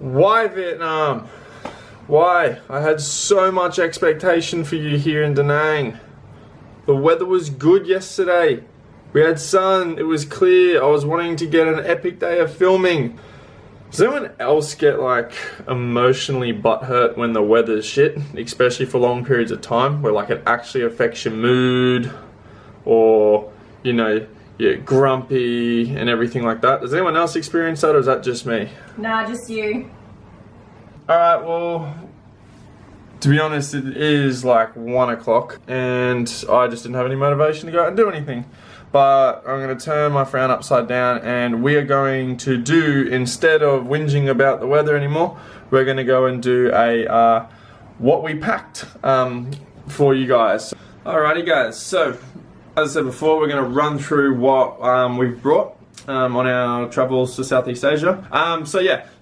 Why Vietnam? Why? I had so much expectation for you here in Da Nang. The weather was good yesterday. We had sun, it was clear. I was wanting to get an epic day of filming. Does anyone else get like emotionally butthurt when the weather's shit? Especially for long periods of time where like it actually affects your mood or, you know, you're grumpy and everything like that. Does anyone else experience that or is that just me? Nah, just you. Alright, well, to be honest, it is like 1 o'clock and I just didn't have any motivation to go out and do anything. But I'm going to turn my frown upside down and we are going to do, instead of whinging about the weather anymore, we're going to go and do a what we packed for you guys. Alrighty guys, so as I said before, we're going to run through what we've brought on our travels to Southeast Asia.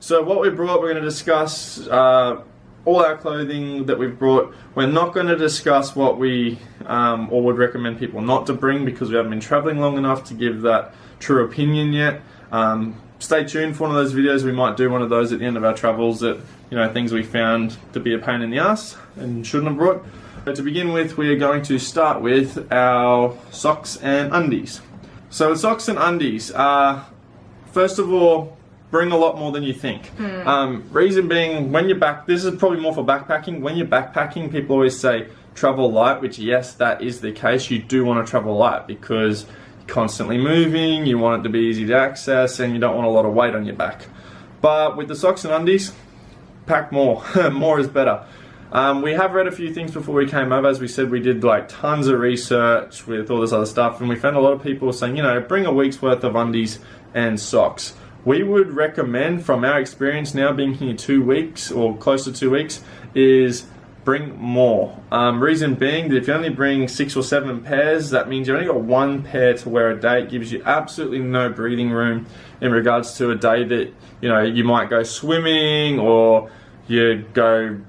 So what we brought, we're going to discuss all our clothing that we've brought. We're not going to discuss what we or would recommend people not to bring because we haven't been traveling long enough to give that true opinion yet. Stay tuned for one of those videos. We might do one of those at the end of our travels that, you know, things we found to be a pain in the ass and shouldn't have brought. But to begin with, we are going to start with our socks and undies. So with socks and undies, first of all, bring a lot more than you think. Reason being, when you're this is probably more for backpacking. When you're backpacking, people always say travel light, which yes, that is the case. You do want to travel light because you're constantly moving, you want it to be easy to access, and you don't want a lot of weight on your back. But with the socks and undies, pack more. More is better. We have read a few things before we came over. As we said, we did like tons of research with all this other stuff, and we found a lot of people saying, you know, bring a week's worth of undies and socks. We would recommend, from our experience now being here 2 weeks or close to 2 weeks, is bring more. Reason being that if you only bring 6 or 7 pairs, that means you only got 1 pair to wear a day. It gives you absolutely no breathing room in regards to a day that, you know, you might go swimming or you go,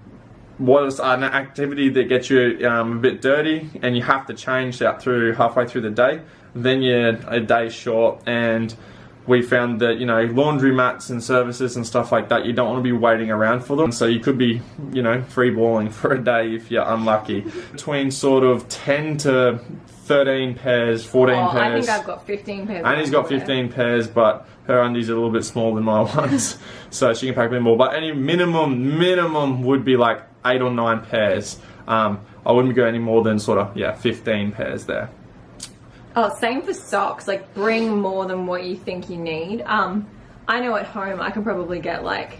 what is an activity that gets you a bit dirty and you have to change that halfway through the day, then you're a day short. And we found that, you know, laundry mats and services and stuff like that, you don't want to be waiting around for them. So you could be, you know, free balling for a day if you're unlucky. Between sort of 10 to 13 pairs, 14 pairs. I think I've got 15 pairs. Annie's got 15 pairs, but her undies are a little bit smaller than my ones. So she can pack a bit more. But any minimum would be like 8 or 9 pairs. I wouldn't go any more than sort of, 15 pairs there. Oh, same for socks. Like, bring more than what you think you need. I know at home I can probably get like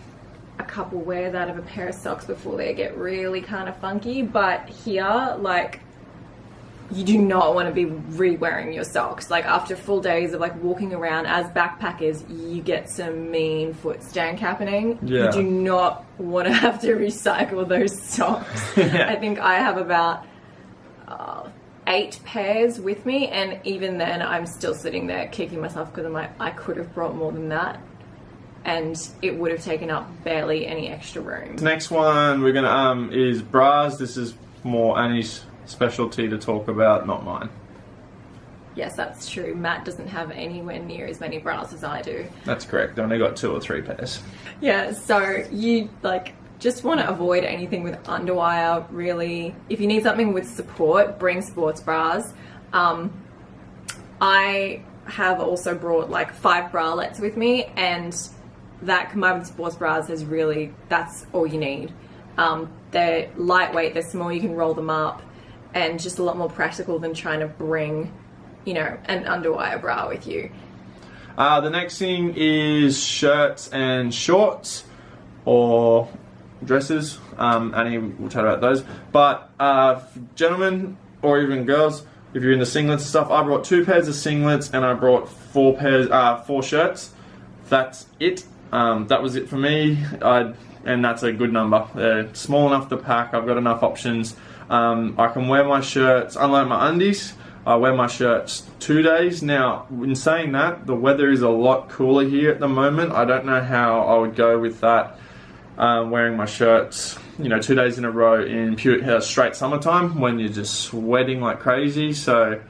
a couple wears out of a pair of socks before they get really kind of funky. But here, like, you do not want to be re-wearing your socks. Like, after full days of like walking around as backpackers, you get some mean foot stank happening. Yeah. You do not want to have to recycle those socks. Yeah. I think I have about 8 pairs with me, and even then I'm still sitting there kicking myself because I'm like, I could have brought more than that and it would have taken up barely any extra room. Next one we're gonna is bras. This is more Annie's specialty to talk about, not mine. Yes, that's true. Matt doesn't have anywhere near as many bras as I do. That's correct. I only got 2 or 3 pairs. Yeah, so you like just want to avoid anything with underwire, really. If you need something with support, bring sports bras. I have also brought like 5 bralettes with me, and that combined with sports bras is really, that's all you need. They're lightweight, they're small, you can roll them up, and just a lot more practical than trying to bring, you know, an underwire bra with you. The next thing is shirts and shorts, or dresses. Annie will chat about those. But gentlemen or even girls, if you're into singlets and stuff, I brought 2 pairs of singlets and I brought 4 shirts. That's it. That was it for me. And that's a good number. They're small enough to pack. I've got enough options. I can wear my shirts, unlike my undies, I wear my shirts 2 days. Now, in saying that, the weather is a lot cooler here at the moment. I don't know how I would go with that. Wearing my shirts, you know, 2 days in a row in pure straight summertime when you're just sweating like crazy. So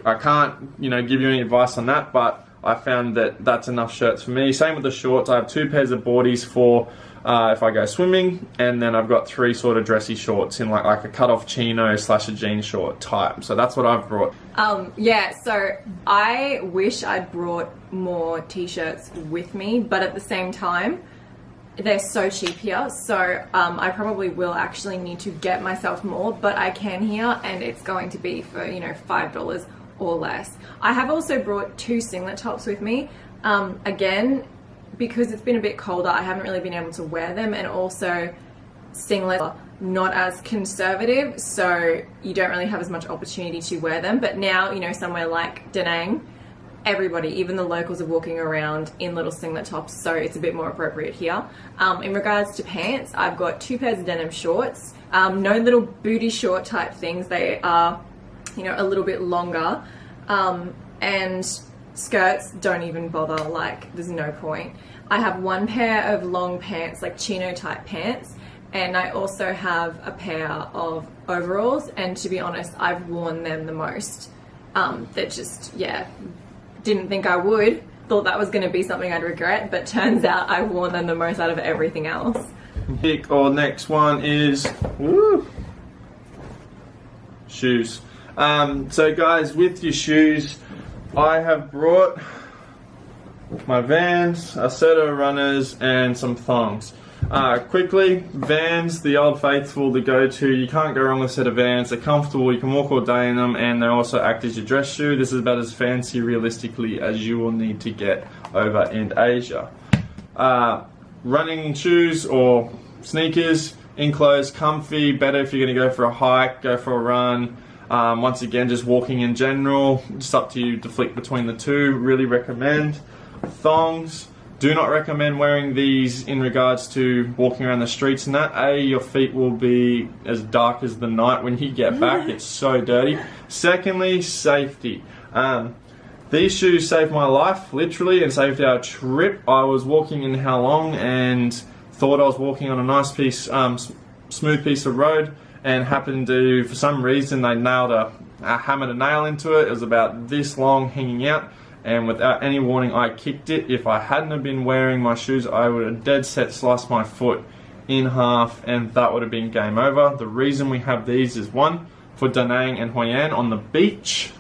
I can't, you know, give you any advice on that, but I found that that's enough shirts for me. Same with the shorts. I have 2 pairs of boardies for if I go swimming, and then I've got 3 sort of dressy shorts in like a cut-off chino / a jean short type. So that's what I've brought. Yeah, so I wish I'd brought more t-shirts with me, but at the same time, they're so cheap here, so I probably will actually need to get myself more, but I can here, and it's going to be for, you know, $5 or less. I have also brought 2 singlet tops with me. Again, because it's been a bit colder, I haven't really been able to wear them, and also singlets are not as conservative, so you don't really have as much opportunity to wear them. But now, you know, somewhere like Da Nang, everybody, even the locals, are walking around in little singlet tops, so it's a bit more appropriate here. In regards to pants, I've got 2 pairs of denim shorts, no little booty short type things. They are, you know, a little bit longer, and skirts, don't even bother, like there's no point. I have 1 pair of long pants, like chino type pants, and I also have a pair of overalls, and to be honest, I've worn them the most. They're just, yeah, didn't think I would, thought that was going to be something I'd regret, but turns out I've worn them the most out of everything else. Next one is shoes. So guys, with your shoes, I have brought my Vans, a set of runners, and some thongs. Quickly, Vans, the old faithful, the go-to. You can't go wrong with a set of Vans. They're comfortable, you can walk all day in them, and they also act as your dress shoe. This is about as fancy realistically as you will need to get over in Asia. Running shoes or sneakers, enclosed, comfy, better if you're going to go for a hike, go for a run. Once again, just walking in general, just up to you to flick between the two. Really recommend. Thongs, do not recommend wearing these in regards to walking around the streets and that. Your feet will be as dark as the night when you get back. It's so dirty. Secondly, safety. These shoes saved my life, literally, and saved our trip. I was walking in Halong and thought I was walking on a nice piece, smooth piece of road, and happened to, for some reason, they hammered a nail into it. It was about this long, hanging out, and without any warning, I kicked it. If I hadn't have been wearing my shoes, I would have dead set sliced my foot in half, and that would have been game over. The reason we have these is, 1, for Da Nang and Hoi An on the beach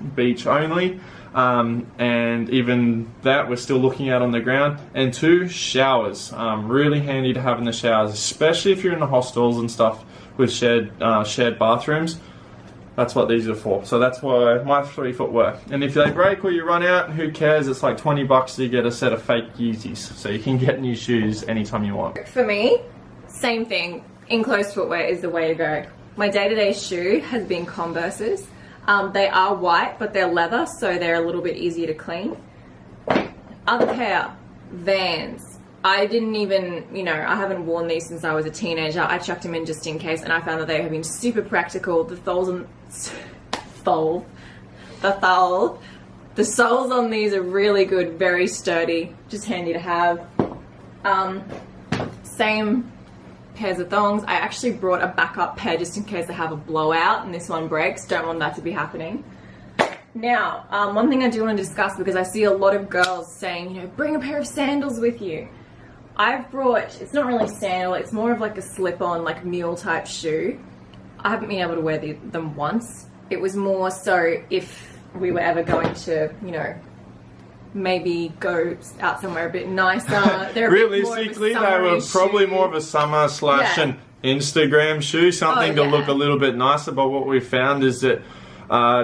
only, and even that we're still looking at on the ground. And 2, showers. Really handy to have in the showers, especially if you're in the hostels and stuff with shared bathrooms. That's what these are for. So that's why my 3 foot work. And if they break or you run out, who cares? It's like $20 to get a set of fake Yeezys, so you can get new shoes anytime you want. For me, same thing. Enclosed footwear is the way to go. My day-to-day shoe has been Converses. They are white, but they're leather, so they're a little bit easier to clean. Other pair, Vans. I didn't even, you know, I haven't worn these since I was a teenager. I chucked them in just in case, and I found that they have been super practical. The soles on these are really good, very sturdy, just handy to have. Same pairs of thongs. I actually brought a backup pair just in case I have a blowout and this one breaks. Don't want that to be happening. Now, one thing I do want to discuss, because I see a lot of girls saying, you know, bring a pair of sandals with you. I've brought, it's not really sandal, it's more of like a slip-on, like mule type shoe. I haven't been able to wear them once. It was more so if we were ever going to, you know, maybe go out somewhere a bit nicer. They're realistically, they were probably more of a summer / an Instagram shoe, something to look a little bit nicer. But what we found is that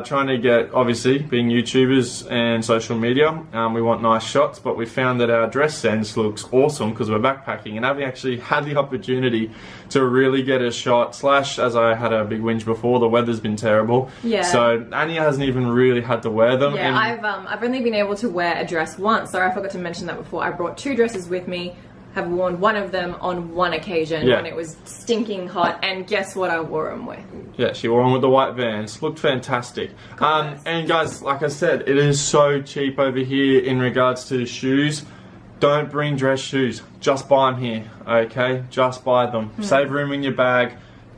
trying to get, obviously, being YouTubers and social media, we want nice shots, but we found that our dress sense looks awesome because we're backpacking and haven't actually had the opportunity to really get a shot. / as I had a big whinge before, the weather's been terrible. Yeah. So Anya hasn't even really had to wear them. Yeah, I've only been able to wear a dress once. Sorry, I forgot to mention that before. I brought 2 dresses with me. Have worn one of them on one occasion when it was stinking hot, and guess what I wore them with? Yeah, she wore them with the white Vans. Looked fantastic. And guys, like I said, it is so cheap over here in regards to shoes. Don't bring dress shoes. Just buy them here, okay? Just buy them. Save room in your bag.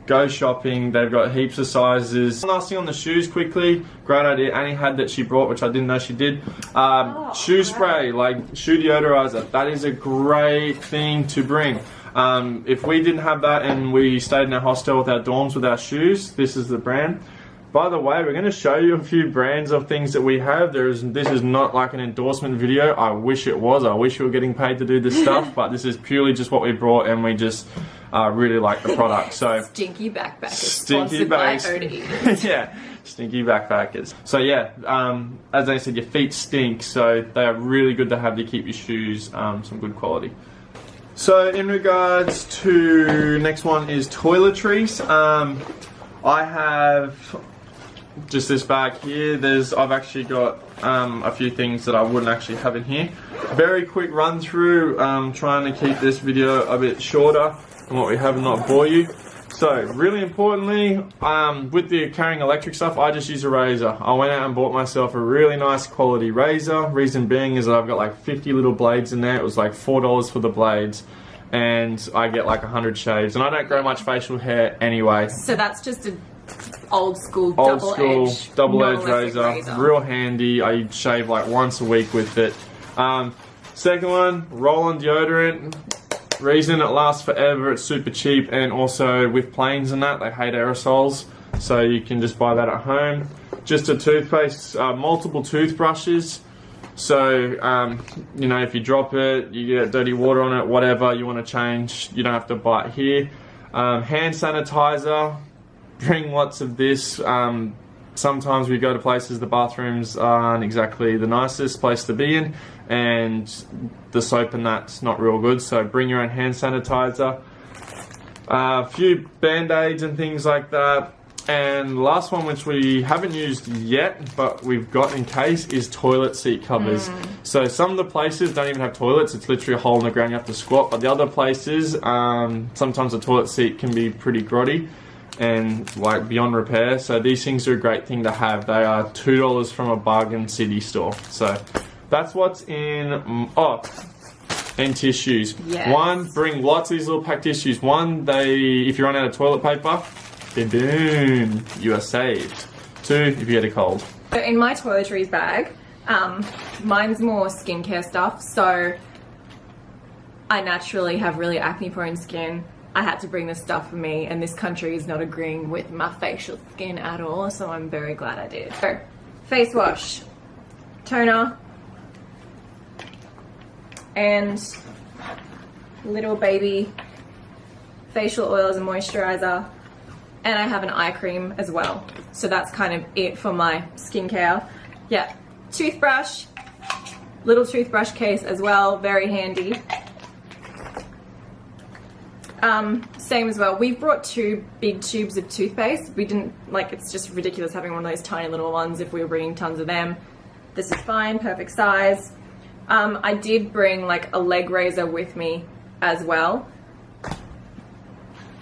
Go shopping. They've got heaps of sizes. Last thing on the shoes quickly. Great idea Annie had that she brought, which I didn't know she did. Shoe spray, like shoe deodorizer. That is a great thing to bring. If we didn't have that and we stayed in our hostel with our dorms with our shoes, this is the brand. By the way, we're going to show you a few brands of things that we have. This is not like an endorsement video. I wish it was. I wish we were getting paid to do this stuff, but this is purely just what we brought, and we just really like the product. So Stinky Backpackers, Stinky sponsored by bags. Odie. Yeah, Stinky Backpackers. So yeah, as I said, your feet stink, so they are really good to have to keep your shoes some good quality. So in regards to next one is toiletries. I have just this bag here. I've actually got a few things that I wouldn't actually have in here. Very quick run through, trying to keep this video a bit shorter than what we have and not bore you. So really importantly, with the carrying electric stuff, I just use a razor. I went out and bought myself a really nice quality razor. Reason being is that I've got like 50 little blades in there. It was like $4 for the blades, and I get like 100 shaves, and I don't grow much facial hair anyway. So that's just a old school double-edged razor, real handy. I shave like once a week with it. Second one, roll-on deodorant. Reason it lasts forever, it's super cheap, and also with planes and that, they hate aerosols, so you can just buy that at home. Just a toothpaste, multiple toothbrushes. So, you know, if you drop it, you get dirty water on it, whatever you want to change, you don't have to buy it here. Hand sanitizer. Bring lots of this. Sometimes we go to places the bathrooms aren't exactly the nicest place to be in, and the soap and that's not real good, so bring your own hand sanitizer. A few band-aids and things like that. And the last one, which we haven't used yet but we've got in case, is toilet seat covers. So some of the places don't even have toilets, it's literally a hole in the ground you have to squat, but the other places, sometimes the toilet seat can be pretty grotty and like beyond repair, so these things are a great thing to have. They are $2 from a bargain city store. So that's what's in. And tissues. Yes. One, bring lots of these little packed tissues. If you run out of toilet paper, boom, you are saved. Two, if you get a cold. So in my toiletries bag, mine's more skincare stuff, so I naturally have really acne prone skin. I had to bring this stuff for me, and this country is not agreeing with my facial skin at all, so I'm very glad I did. So, face wash, toner, and little baby facial oil as a moisturizer, and I have an eye cream as well. So that's kind of it for my skincare. Yeah, toothbrush, little toothbrush case as well, very handy. Same as well. We've brought 2 big tubes of toothpaste. We didn't, like, it's just ridiculous having one of those tiny little ones if we were bringing tons of them. This is fine, perfect size. I did bring like a leg razor with me as well.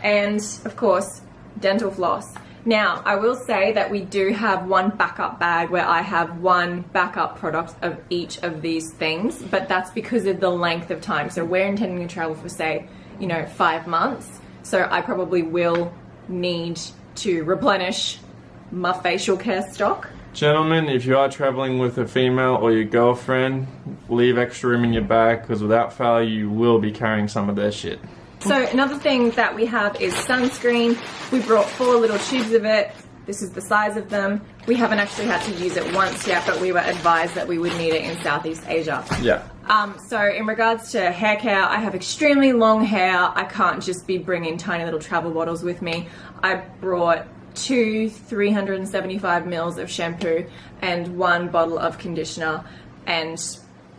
And of course, dental floss. Now, I will say that we do have one backup bag where I have one backup product of each of these things, but that's because of the length of time. So we're intending to travel for, say, 5 months. So I probably will need to replenish my facial care stock. Gentlemen, if you are traveling with a female or your girlfriend, leave extra room in your bag, because without fail, you will be carrying some of their shit. So another thing that we have is sunscreen. We brought 4 little tubes of it. This is the size of them. We haven't actually had to use it once yet, but we were advised that we would need it in Southeast Asia. Yeah. So in regards to hair care, I have extremely long hair. I can't just be bringing tiny little travel bottles with me. I brought 2 375 mils of shampoo and 1 bottle of conditioner, and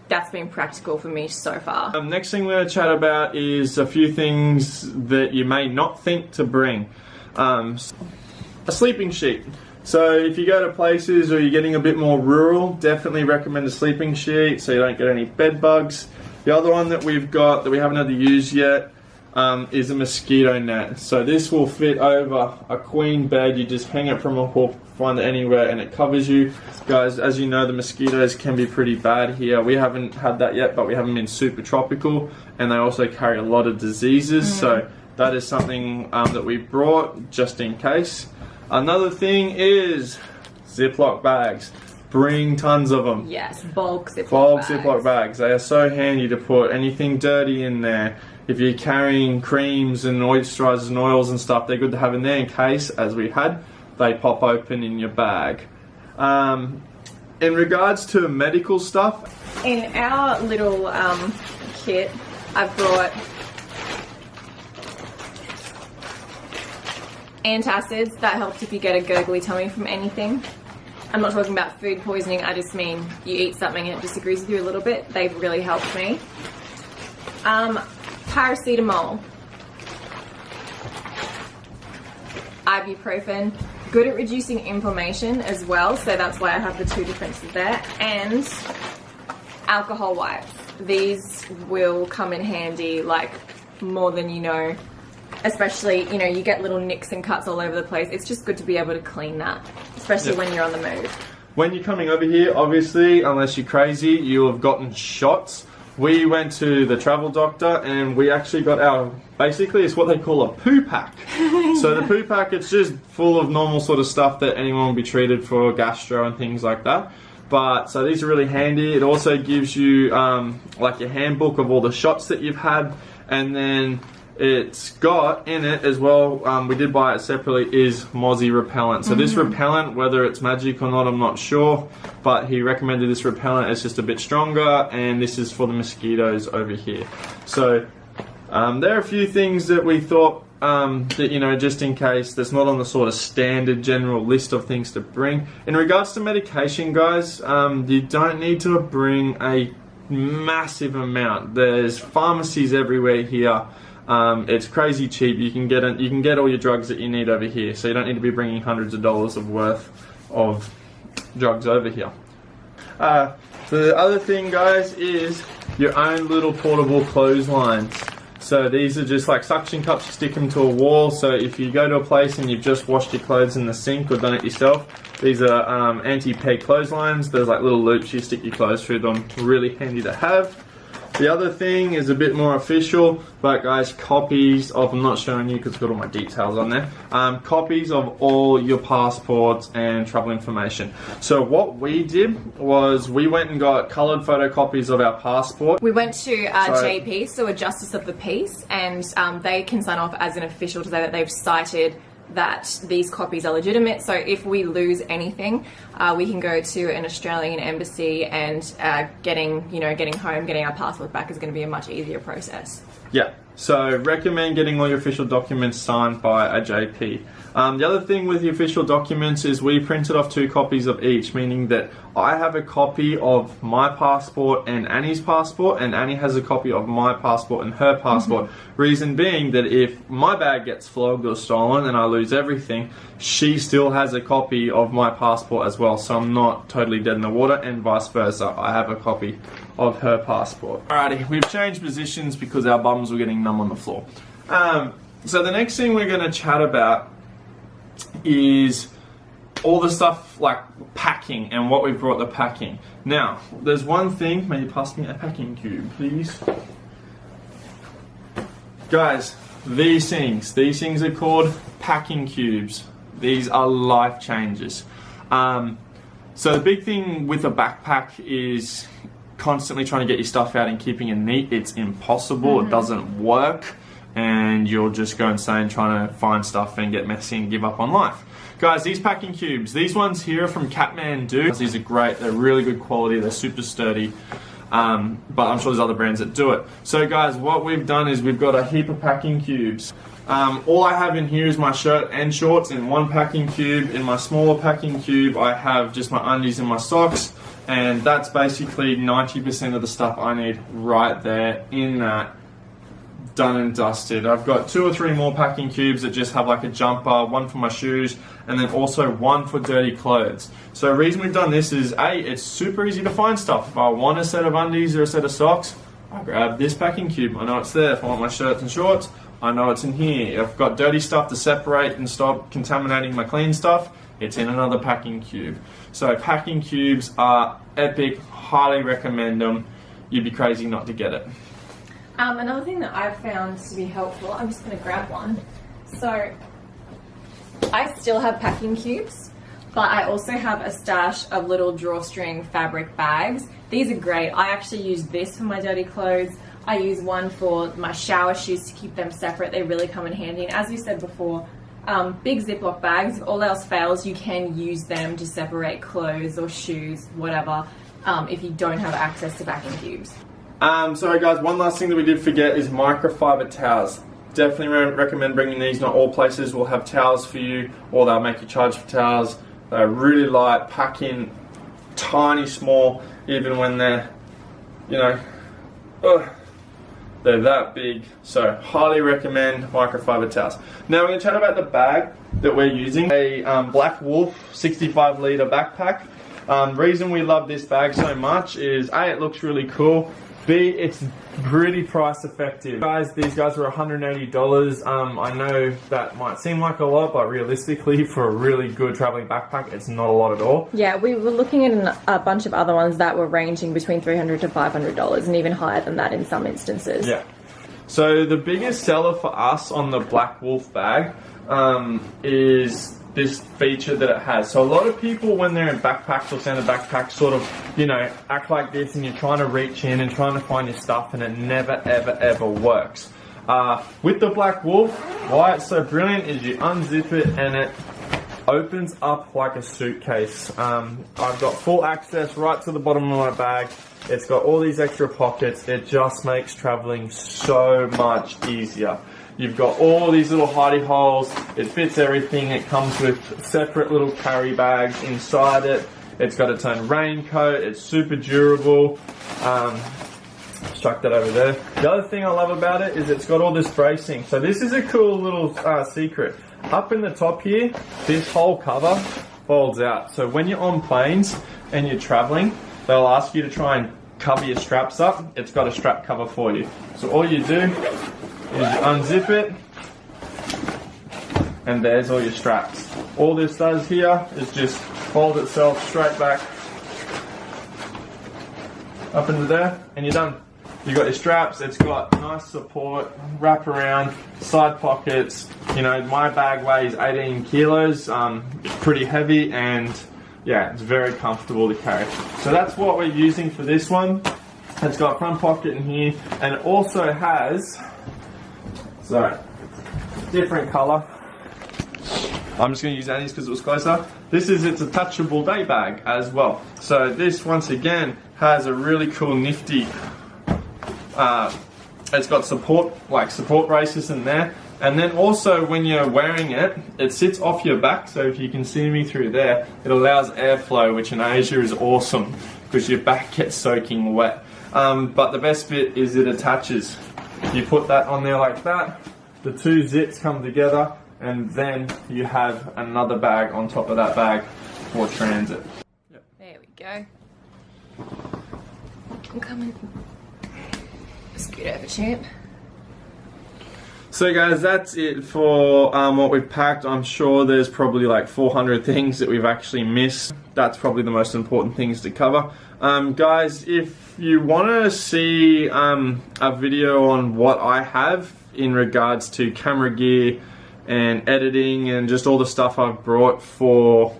that's been practical for me so far. Next thing we're going to chat about is a few things that you may not think to bring. A sleeping sheet. So if you go to places or you're getting a bit more rural, definitely recommend a sleeping sheet so you don't get any bed bugs. The other one that we've got that we haven't had to use yet is a mosquito net. So this will fit over a queen bed. You just hang it from a hook, find it anywhere, and it covers you. Guys, as you know, the mosquitoes can be pretty bad here. We haven't had that yet, but we haven't been super tropical, and they also carry a lot of diseases. So that is something that we brought just in case. Another thing is Ziploc bags. Bring tons of them. Yes, bulk Ziploc bags. Ziploc bags. They are so handy to put anything dirty in there. if you're carrying creams and moisturizers and oils and stuff, they're good to have in there in case, as we had, they pop open in your bag. In regards to medical stuff, in our little kit, I've brought antacids that helps if you get a gurgly tummy from anything. I'm not talking about food poisoning, I just mean you eat something and it disagrees with you a little bit. They've really helped me. Paracetamol, ibuprofen, good at reducing inflammation as well, so that's why I have the two differences there. And alcohol wipes. These will come in handy like more than you know, especially, you know, you get little nicks and cuts all over the place. It's just good to be able to clean that, especially when you're on the move. When you're coming over here, obviously, unless you're crazy, you have gotten shots. We went to the travel doctor and we actually got our, basically it's what they call a poo pack. So the poo pack, it's just full of normal sort of stuff that anyone will be treated for, gastro and things like that. But, so these are really handy. It also gives you like your handbook of all the shots that you've had, and then it's got in it as well, we did buy it separately, is mozzie repellent. So this repellent, whether it's magic or not, I'm not sure, but he recommended this repellent. It's just a bit stronger, and this is for the mosquitoes over here. So there are a few things that we thought that, you know, just in case, that's not on the sort of standard general list of things to bring. In regards to medication, guys, you don't need to bring a massive amount. There's pharmacies everywhere here. It's crazy cheap. You can get all your drugs that you need over here, so you don't need to be bringing hundreds of dollars of worth of drugs over here. The other thing, guys, is your own little portable clotheslines. So these are just like suction cups, you stick them to a wall, so if you go to a place and you've just washed your clothes in the sink or done it yourself, these are anti-peg clotheslines. There's like little loops you stick your clothes through them, really handy to have. The other thing is a bit more official, but guys, copies of, I'm not showing you because it's got all my details on there, copies of all your passports and travel information. So what we did was we went and got coloured photocopies of our passport. We went to JP, so a Justice of the Peace, and they can sign off as an official to say that they've cited that these copies are legitimate. So if we lose anything, we can go to an Australian embassy, and getting home, getting our passport back is going to be a much easier process. Yeah, so recommend getting all your official documents signed by a JP. The other thing with the official documents is we printed off 2 copies of each, meaning that I have a copy of my passport and Annie's passport, and Annie has a copy of my passport and her passport. Reason being that if my bag gets flogged or stolen and I lose everything, she still has a copy of my passport as well, so I'm not totally dead in the water, and vice versa. I have a copy of her passport. Alrighty, we've changed positions because our bums were getting numb on the floor. So the next thing we're going to chat about is all the stuff like packing and what we've brought the packing. Now, there's one thing, may you pass me a packing cube, please? Guys, these things are called packing cubes. These are life changers. So the big thing with a backpack is constantly trying to get your stuff out and keeping it neat. It's impossible, it doesn't work, and you'll just go insane trying to find stuff and get messy and give up on life. Guys, these packing cubes, these ones here are from Kathmandu. These are great, they're really good quality, they're super sturdy, but I'm sure there's other brands that do it. So guys, what we've done is we've got a heap of packing cubes. All I have in here is my shirt and shorts in one packing cube. In my smaller packing cube, I have just my undies and my socks, and that's basically 90% of the stuff I need right there in that. Done and dusted. I've got 2 or 3 more packing cubes that just have like a jumper, one for my shoes, and then also one for dirty clothes. So the reason we've done this is A, it's super easy to find stuff. If I want a set of undies or a set of socks, I grab this packing cube. I know it's there. If I want my shirts and shorts, I know it's in here. If I've got dirty stuff to separate and stop contaminating my clean stuff, it's in another packing cube. So packing cubes are epic, highly recommend them. You'd be crazy not to get it. Another thing that I've found to be helpful, I'm just going to grab one. So I still have packing cubes, but I also have a stash of little drawstring fabric bags. These are great. I actually use this for my dirty clothes. I use one for my shower shoes to keep them separate. They really come in handy. And as you said before, big Ziploc bags, if all else fails, you can use them to separate clothes or shoes, whatever, if you don't have access to vacuum tubes. Sorry guys, one last thing that we did forget is microfiber towels. Definitely recommend bringing these. Not all places will have towels for you, or they'll make you charge for towels. They're really light, pack in tiny small, even when they're, you know, they're that big. So highly recommend microfiber towels. Now we're going to chat about the bag that we're using. A Black Wolf 65 litre backpack. Reason we love this bag so much is A, it looks really cool. B, it's pretty price effective. Guys, these guys were $180. I know that might seem like a lot, but realistically for a really good traveling backpack, it's not a lot at all. Yeah, we were looking at a bunch of other ones that were ranging between $300 to $500 and even higher than that in some instances. Yeah. So the biggest seller for us on the Black Wolf bag is this feature that it has. So a lot of people, when they're in backpacks or standard backpacks, sort of, you know, act like this, and you're trying to reach in and trying to find your stuff, and it never ever ever works. With the Black Wolf, why it's so brilliant is you unzip it and it opens up like a suitcase. I've got full access right to the bottom of my bag. It's got all these extra pockets. It just makes traveling so much easier. You've got all these little hidey holes. It fits everything. It comes with separate little carry bags inside it. It's got its own raincoat. It's super durable. Chuck that over there. The other thing I love about it is it's got all this bracing. So this is a cool little secret. Up in the top here, this whole cover folds out. So when you're on planes and you're traveling, they'll ask you to try and cover your straps up. It's got a strap cover for you. So all you do is you unzip it, and there's all your straps. All this does here is just fold itself straight back up into there, and you're done. You've got your straps. It's got nice support, wrap around, side pockets. You know, my bag weighs 18 kilos. It's pretty heavy, and yeah, it's very comfortable to carry. So that's what we're using for this one. It's got a front pocket in here, and it also has, so, different colour. I'm just going to use Annie's because it was closer. This is its attachable day bag as well. So this, once again, has a really cool nifty, it's got support braces in there. And then also when you're wearing it, it sits off your back. So if you can see me through there, it allows airflow, which in Asia is awesome because your back gets soaking wet. But the best bit is it attaches. You put that on there like that, the two zips come together, and then you have another bag on top of that bag for transit. Yep. There we go. I'm coming. Scoot over, champ. So guys, that's it for what we've packed. I'm sure there's probably like 400 things that we've actually missed. That's probably the most important things to cover. Guys, if you want to see a video on what I have in regards to camera gear and editing and just all the stuff I've brought for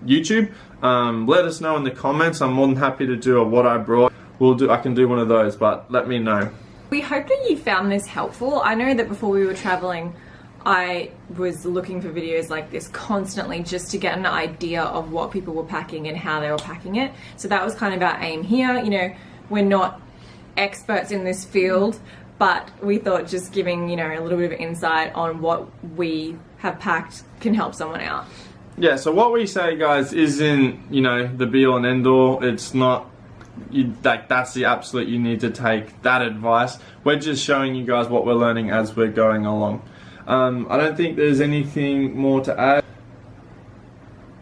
YouTube, let us know in the comments. I'm more than happy to do a what I brought. I can do one of those, but let me know. We hope that you found this helpful. I know that before we were traveling, I was looking for videos like this constantly just to get an idea of what people were packing and how they were packing it. So that was kind of our aim here. You know, we're not experts in this field, but we thought just giving, you know, a little bit of insight on what we have packed can help someone out. Yeah, so what we say, guys, isn't, you know, the be all and end all. It's not that's the absolute, you need to take that advice. We're just showing you guys what we're learning as we're going along. I don't think there's anything more to add.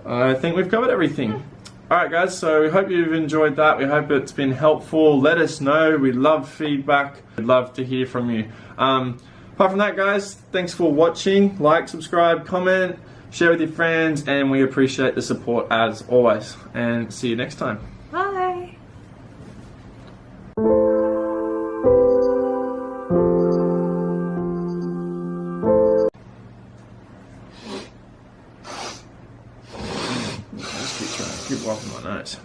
I think we've covered everything. Alright guys, so we hope you've enjoyed that. We hope it's been helpful. Let us know. We love feedback. We'd love to hear from you. Apart from that, guys, thanks for watching. Like, subscribe, comment, share with your friends, and we appreciate the support as always. And see you next time. Bye. Keep wiping my nose.